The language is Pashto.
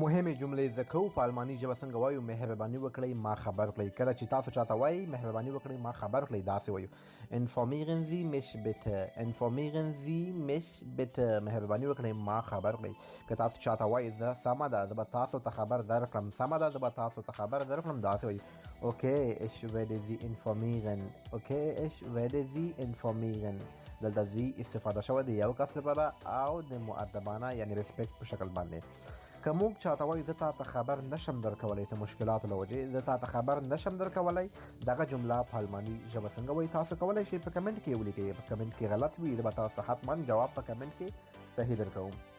مهمې جملې زده کوو په الماني ژبه څنګه وایو. مهرباني وکړئ ما خبر کړئ. کله چې تاسو چاته وایي مهرباني وکړئ ما خبر کړئ داسې وایو. انفورمیرن Sie mich bitte. انفورمیرن Sie mich bitte. مهرباني وکړئ ما خبر کړئ. که تاسو چاته وایي زه سمه ده زه به تاسو ته خبر درکړم، سمه ده زه به تاسو ته خبر درکړم داسې وایو. اوکې ich werde Sie informieren. اوکې ich werde Sie informieren. دلته زی استفاده شوه د یو کس لپاره او د مؤدبانه یعنی ریسپیکټ په شکل باندې. که موږ چاته وایو زه تا ته خبر نشم درکولی څه مشکلاتو له وجې زه تا ته خبر نشم درکولی، دغه جمله په الماني ژبه څنګه وایي تاسو کولی شئ په کمنټ کې ولیکئ. په کمنټ کې غلط وي زه به تاسو ته حتما جواب په کمنټ کې صحیح درکوم.